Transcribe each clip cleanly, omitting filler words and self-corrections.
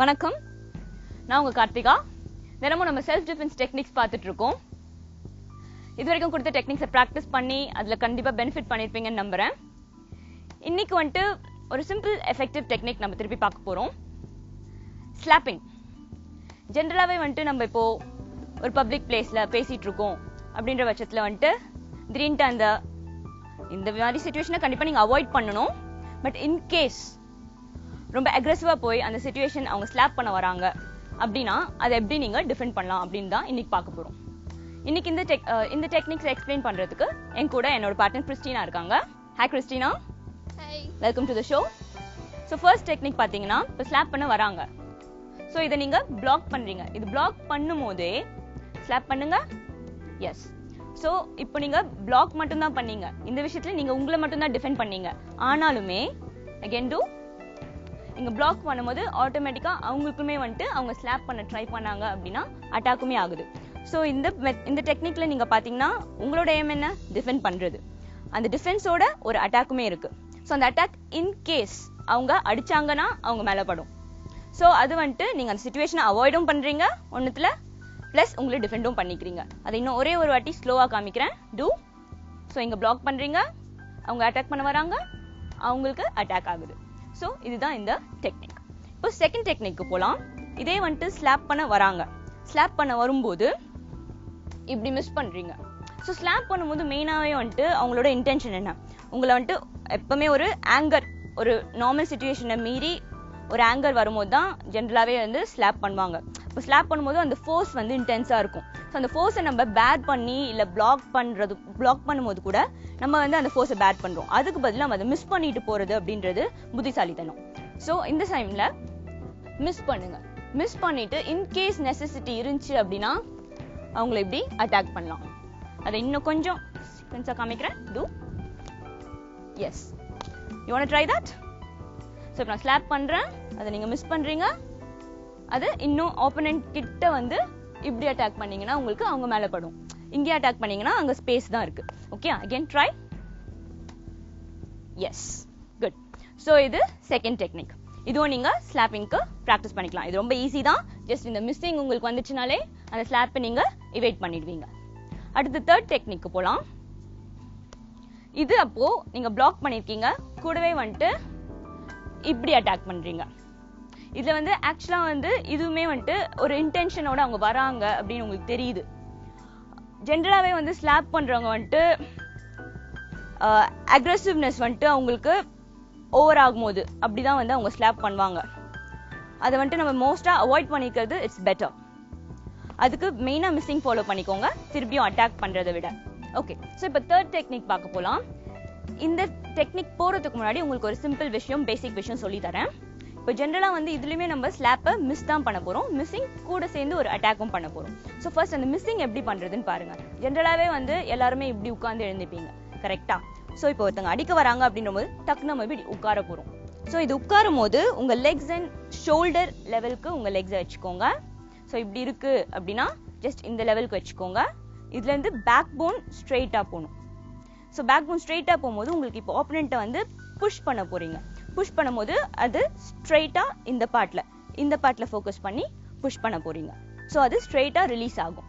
வணக்கம், நான் உங்க கார்த்திகா. தினமும் நம்ம செல்ஃப் டிஃபென்ஸ் டெக்னிக்ஸ் பார்த்துட்டு இருக்கோம். இது வரைக்கும் கொடுத்த டெக்னிக்ஸை ப்ராக்டிஸ் பண்ணி அதில் கண்டிப்பாக பெனிஃபிட் பண்ணியிருப்பீங்கன்னு நம்புறேன். இன்னைக்கு வந்துட்டு ஒரு சிம்பிள் எஃபெக்டிவ் டெக்னிக் நம்ம திருப்பி பார்க்க போகிறோம். ஸ்லாப்பிங். ஜென்ரலாகவே வந்துட்டு நம்ம இப்போ ஒரு பப்ளிக் பிளேஸில் பேசிகிட்டு இருக்கோம் அப்படின்ற பட்சத்தில் வந்துட்டு திடீர்னுட்டு இந்த மாதிரி சுச்சுவேஷனை கண்டிப்பாக நீங்கள் அவாய்ட் பண்ணணும். பட் இன்கேஸ் ரொம்ப அக்ரெசிவா போய் அந்த சிச்சுவேஷன் அவங்க ஸ்லாப் பண்ண வராங்க அப்படின்னா அதை எப்படி நீங்க டிஃபெண்ட் பண்ணலாம் அப்படின்னு தான் இன்னைக்கு பார்க்க போறோம். இன்னைக்கு இந்த டெக்னிக்ஸ் எக்ஸ்பிளைன் பண்றதுக்கு என் கூட என்னோட பார்ட்னர் கிறிஸ்டினா இருக்காங்க. Hi Christina. Hi. Welcome to the show. So first technique பார்த்தீங்கன்னா இப்போ ஸ்லாப் பண்ண வராங்க. ஸோ இதை நீங்க பிளாக் பண்றீங்க. இது பிளாக் பண்ணும் போதே ஸ்லாப் பண்ணுங்க. எஸ். ஸோ இப்போ நீங்க பிளாக் மட்டும் தான் பண்ணீங்க. இந்த விஷயத்துல நீங்க உங்களை மட்டும் தான் டிஃபெண்ட் பண்ணீங்க. ஆனாலுமே அகெயின் டூ இங்க பிளாக் பண்ணும்போது ஆட்டோமேட்டிக்கா அவங்களுக்குமே வந்துட்டு அவங்க ஸ்லாப் பண்ண ட்ரை பண்ணாங்க அப்படின்னா அட்டாக்குமே ஆகுது. ஸோ இந்த டெக்னிக்ல நீங்க பாத்தீங்கன்னா உங்களோட எய்ம் என்ன, டிஃபெண்ட் பண்றது. அந்த டிஃபென்ஸோட ஒரு அட்டாக்குமே இருக்கு. ஸோ அந்த அட்டாக் இன்கேஸ் அவங்க அடிச்சாங்கன்னா அவங்க மேல படும். ஸோ அது வந்துட்டு நீங்க அந்த சிச்சுவேஷனை அவாய்டும் பண்றீங்க ஒன்னுத்துல, பிளஸ் உங்களை டிஃபெண்டும் பண்ணிக்கிறீங்க. அதை இன்னும் ஒரே ஒரு வாட்டி ஸ்லோவா காமிக்கிறேன். டூ. ஸோ இங்க பிளாக் பண்றீங்க, அவங்க அட்டாக் பண்ண வராங்க, அவங்களுக்கு அட்டாக் ஆகுது. ஸோ இதுதான் இந்த டெக்னிக். இப்போ செகண்ட் டெக்னிக்கு போலாம். இதே வந்துட்டு ஸ்லாப் பண்ண வராங்க. ஸ்லாப் பண்ண வரும்போது இப்படி மிஸ் பண்றீங்க. ஸோ ஸ்லாப் பண்ணும்போது மெயினாவே வந்துட்டு அவங்களோட இன்டென்ஷன் என்ன, உங்களை வந்துட்டு எப்பவுமே ஒரு ஆங்கர், ஒரு நார்மல் சிச்சுவேஷனை மீறி ஒரு ஆங்கர் வரும்போது தான் ஜென்ரலாவே வந்து ஸ்லாப் பண்ணுவாங்க. இப்போ ஸ்லாப் பண்ணும்போது அந்த ஃபோர்ஸ் வந்து இன்டென்ஸா இருக்கும். ஸோ அந்த ஃபோர்ஸை நம்ம பேர் பண்ணி இல்லை பிளாக் பண்ணும்போது கூட நம்ம வந்து அந்த ஃபோர்ஸை பேர் பண்றோம். அதுக்கு பதிலாக நம்ம அதை மிஸ் பண்ணிட்டு போறது அப்படின்றது புத்திசாலித்தனம். ஸோ இந்த டைம்ல மிஸ் பண்ணுங்க. மிஸ் பண்ணிட்டு இன்கேஸ் நெசசிட்டி இருந்துச்சு அப்படின்னா அவங்களை இப்படி அட்டாக் பண்ணலாம். அதை இன்னும் கொஞ்சம் சீக்வென்ஸா காமிக்கிறேன். Do. Yes. You want try that? So இப்போ நான் ஸ்லாப் பண்றேன், அதை நீங்க மிஸ் பண்றீங்க. அது இன்னும் ஆப்போனன்ட் கிட்ட வந்து இப்படி அட்டாக் பண்ணீங்கன்னா உங்களுக்கு அவங்க மேல படும். இங்கே அட்டாக் பண்ணீங்கன்னா அங்க ஸ்பேஸ் தான் இருக்கு. Okay, again try. Yes, good. So இது செகண்ட் டெக்னிக். இதுவும் நீங்க ஸ்லாப்பிங்க்கு ப்ராக்டிஸ் பண்ணிக்கலாம். இது ரொம்ப ஈஸி தான். ஜஸ்ட் இந்த மிஸ்ஸிங் உங்களுக்கு வந்துச்சுனாலே அந்த ஸ்லாப்பை நீங்க இவேட் பண்ணிடுவீங்க. அடுத்து தேர்ட் டெக்னிக்கு போலாம். இது அப்போ நீங்க பிளாக் பண்ணிருக்கீங்க, கூடவே வந்துட்டு இப்படி அட்டாக் பண்றீங்க. இதுல வந்து ஆக்சுவலா வந்து இதுவுமே வந்துட்டு ஒரு இன்டென்ஷனோட அவங்க வராங்க அப்படின்னு உங்களுக்கு தெரியுது. ஜென்ரலாவே வந்து ஸ்லாப் பண்றவங்க வந்துட்டு அக்ரெசிவ்னஸ் வந்துட்டு அவங்களுக்கு ஓவர் ஆகும்போது அப்படிதான் வந்து அவங்க ஸ்லாப் பண்ணுவாங்க. அதை வந்துட்டு நம்ம மோஸ்டா அவாய்ட் பண்ணிக்கிறது இட்ஸ் பெட்டர். அதுக்கு மெயினா மிஸ்ஸிங் ஃபாலோ பண்ணிக்கோங்க, திருப்பியும் அட்டாக் பண்றதை விட. ஓகே, ஸோ இப்போ தேர்ட் டெக்னிக் பார்க்க போலாம். இந்த டெக்னிக் போறதுக்கு முன்னாடி உங்களுக்கு ஒரு சிம்பிள் விஷயம், பேசிக் விஷயம் சொல்லி தரேன். இப்போ ஜென்ரலா வந்து இதுலயுமே நம்ம ஸ்லாப்பை மிஸ் தான் பண்ண போறோம், மிஸ்ஸிங் கூட சேர்ந்து ஒரு அட்டாக்கும் பண்ண போறோம். ஸோ ஃபர்ஸ்ட் அந்த மிஸ்ஸிங் எப்படி பண்றதுன்னு பாருங்க. ஜென்ரலாவே வந்து எல்லாருமே இப்படி உட்கார்ந்து எழுந்திருப்பீங்க, கரெக்டா? ஸோ இப்போ ஒருத்தங்க அடிக்க வராங்க அப்படின்ற போது டக்குன்னு நம்ம இப்படி உட்கார போறோம். ஸோ இது உட்காரும் போது உங்க லெக்ஸ் அண்ட் ஷோல்டர் லெவலுக்கு உங்க லெக்ஸை வச்சுக்கோங்க. ஸோ இப்படி இருக்கு அப்படின்னா ஜஸ்ட் இந்த லெவலுக்கு வச்சுக்கோங்க. இதுல இருந்து பேக் போன் ஸ்ட்ரெயிட்டா போகணும். ஸோ பேக் போன் ஸ்ட்ரெயிட்டா போகும்போது உங்களுக்கு இப்போ ஆப்போனண்ட்டை வந்து புஷ் பண்ண போறீங்க. புஷ் பண்ணும்போது அது ஸ்ட்ரெயிட்டா இந்த பார்ட்ல ஃபோக்கஸ் பண்ணி புஷ் பண்ண போறீங்க. ஸோ அது ஸ்ட்ரெயிட்டா ரிலீஸ் ஆகும்.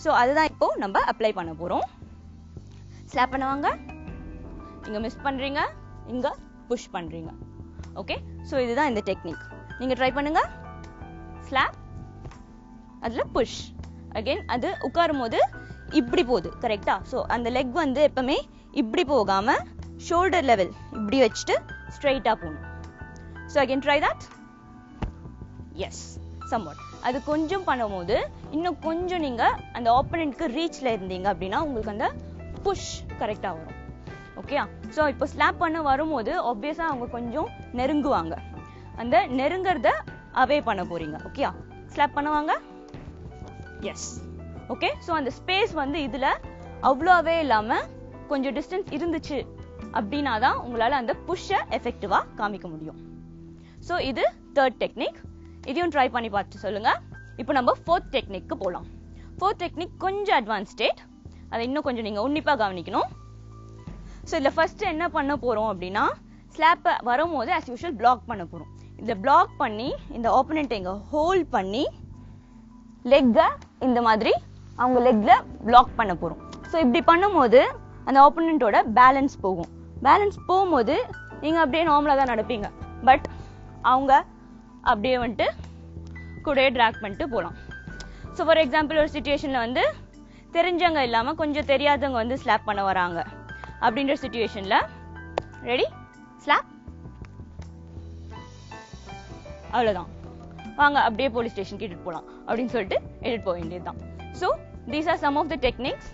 ஸோ அதுதான் இப்போ நம்ம அப்ளை பண்ண போறோம். ஸ்லாப் பண்ணுவாங்க, இங்க மிஸ் பண்றீங்க, இங்க புஷ் பண்றீங்க. ஓகே, ஸோ இதுதான் இந்த டெக்னிக். நீங்க ட்ரை பண்ணுங்க. ஸ்லாப், அதுல புஷ். அகைன் அது உட்காரும் போது இப்படி போகுது, கரெக்டா? ஸோ அந்த லெக் வந்து எப்பவுமே இப்படி போகாம ஷோல்டர் லெவல் இப்படி வச்சுட்டு ஸ்ட்ரெயிட்டா போகணும். So again try that. Yes, somewhat. அது கொஞ்சம் பண்ணும்போது இன்னும் கொஞ்சம் நீங்க அந்த ஆப்போனன்ட்க்கு ரீச்ல இருந்தீங்க அப்படின்னா உங்களுக்கு அந்த புஷ் கரெக்டா வரும். ஓகேயா? ஸோ இப்போ ஸ்லாப் பண்ண வரும்போது ஆப்வியஸா அவங்க கொஞ்சம் நெருங்குவாங்க. அந்த நெருங்கறத அவே பண்ண போறீங்க. ஓகேயா? ஸ்லாப் பண்ணுவாங்க. எஸ். ஓகே, ஸோ அந்த ஸ்பேஸ் வந்து இதுல அவ்வளோவே இல்லாம கொஞ்சம் டிஸ்டன்ஸ் இருந்துச்சு அப்படின்னா தான் உங்களால அந்த புஷ்ஷை எஃபெக்டிவா காமிக்க முடியும். ஸோ இது தேர்ட் டெக்னிக். இதையும் ட்ரை பண்ணி பார்த்து சொல்லுங்க. இப்போ நம்ம ஃபோர்த் டெக்னிக்கு போகலாம். ஃபோர்த் டெக்னிக் கொஞ்சம் அட்வான்ஸ் ஸ்டேட், அதை இன்னும் கொஞ்சம் நீங்க உன்னிப்பா கவனிக்கணும். ஸோ இதுல ஃபர்ஸ்ட் என்ன பண்ண போறோம் அப்படின்னா ஸ்லாப்பை வரும்போது ஆஸ் யூஷுவல் பிளாக் பண்ண போறோம். இத பிளாக் பண்ணி இந்த ஆப்போனன்ட் எங்க ஹோல்ட் பண்ணி லெக்க இந்த மாதிரி அவங்க லெக்ல பிளாக் பண்ண போறோம். சோ இப்படி பண்ணும்போது அந்த ஆப்போனன்ட்டோட பேலன்ஸ் போகும். பேலன்ஸ் போகும்போது நீங்க அப்படியே நார்மலா தான் நடப்பீங்க. பட் அவங்க அப்படியே வந்துட்டு கூடயே டிராக் பண்ணிட்டு போலாம். ஸோ ஃபார் எக்ஸாம்பிள் ஒரு சிச்சுவேஷன்ல வந்து தெரிஞ்சவங்க இல்லாம கொஞ்சம் தெரியாதவங்க வந்து ஸ்லாப் பண்ண வராங்க அப்படின்ற சிச்சுவேஷன்ல ரெடி ஸ்லாப் அவ்வளவுதான். வாங்க அப்படியே போலீஸ் ஸ்டேஷன் கிட்ட போலாம் அப்படின்னு சொல்லிட்டு எடுத்து போக வேண்டியதுதான். So these are some of the techniques.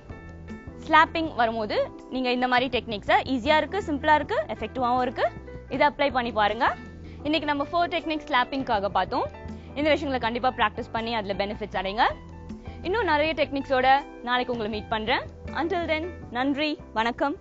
Slapping வரும்போது நீங்க இந்த மாதிரி டெக்னிக்ஸை ஈஸியா இருக்கு, சிம்பிளா இருக்கு, எஃபெக்டிவாவும் இருக்கு. இதை அப்ளை பண்ணி பாருங்க. இன்னைக்கு நம்ம 4 டெக்னிக்ஸ் ஸ்லாப்பிங்காக பார்த்தோம். இந்த விஷயங்களை கண்டிப்பா பிராக்டிஸ் பண்ணி அதுல பெனிஃபிட்ஸ் அடைங்க. இன்னும் நிறைய டெக்னிக்ஸோட நாளைக்கு உங்களை மீட் பண்றேன். Until then, நன்றி, வணக்கம்.